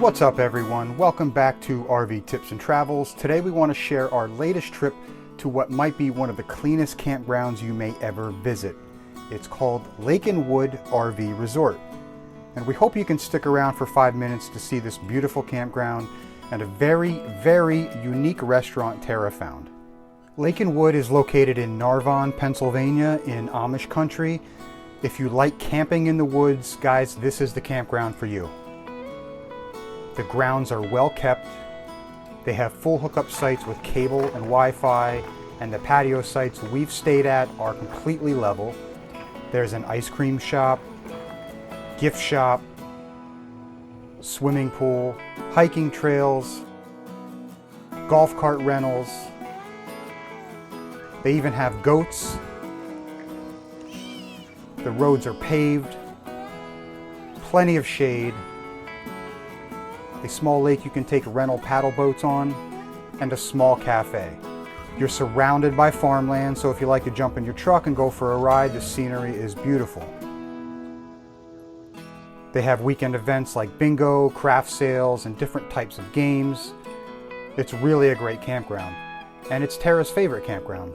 What's up everyone? Welcome back to RV Tips and Travels. Today we want to share our latest trip to what might be one of the cleanest campgrounds you may ever visit. It's called Lakenwood RV Resort. And we hope you can stick around for 5 minutes to see this beautiful campground and a very, very unique restaurant Tara found. Lakenwood is located in Narvon, Pennsylvania in Amish country. If you like camping in the woods, guys, this is the campground for you. The grounds are well kept. They have full hookup sites with cable and Wi-Fi, and the patio sites we've stayed at are completely level. There's an ice cream shop, gift shop, swimming pool, hiking trails, golf cart rentals. They even have goats. The roads are paved, plenty of shade, a small lake you can take rental paddle boats on, and a small cafe. You're surrounded by farmland, so if you like to jump in your truck and go for a ride, the scenery is beautiful. They have weekend events like bingo, craft sales, and different types of games. It's really a great campground, and it's Tara's favorite campground.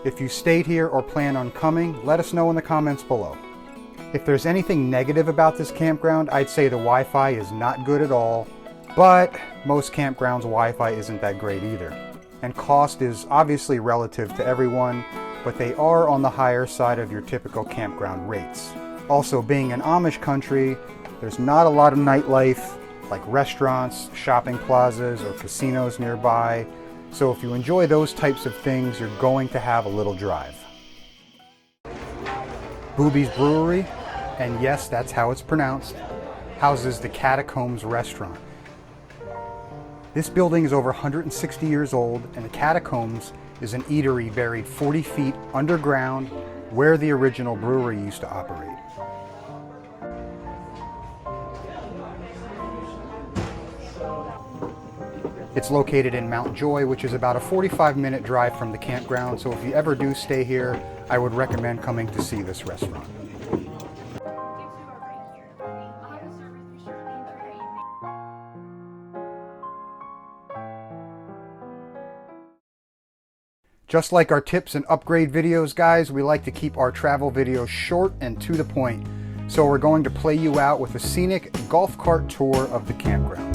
If you stayed here or plan on coming, let us know in the comments below. If there's anything negative about this campground, I'd say the Wi-Fi is not good at all, but most campgrounds' Wi-Fi isn't that great either. And cost is obviously relative to everyone, but they are on the higher side of your typical campground rates. Also, being an Amish country, there's not a lot of nightlife, like restaurants, shopping plazas, or casinos nearby. So if you enjoy those types of things, you're going to have a little drive. Bube's Brewery, and yes, that's how it's pronounced, houses the Catacombs restaurant. This building is over 160 years old, and the Catacombs is an eatery buried 40 feet underground where the original brewery used to operate. It's located in Mount Joy, which is about a 45-minute drive from the campground, so if you ever do stay here, I would recommend coming to see this restaurant. Just like our tips and upgrade videos, guys, we like to keep our travel videos short and to the point. So we're going to play you out with a scenic golf cart tour of the campground.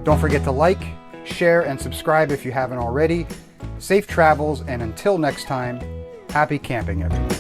Don't forget to like, share, and subscribe if you haven't already. Safe travels, and until next time, happy camping, everyone.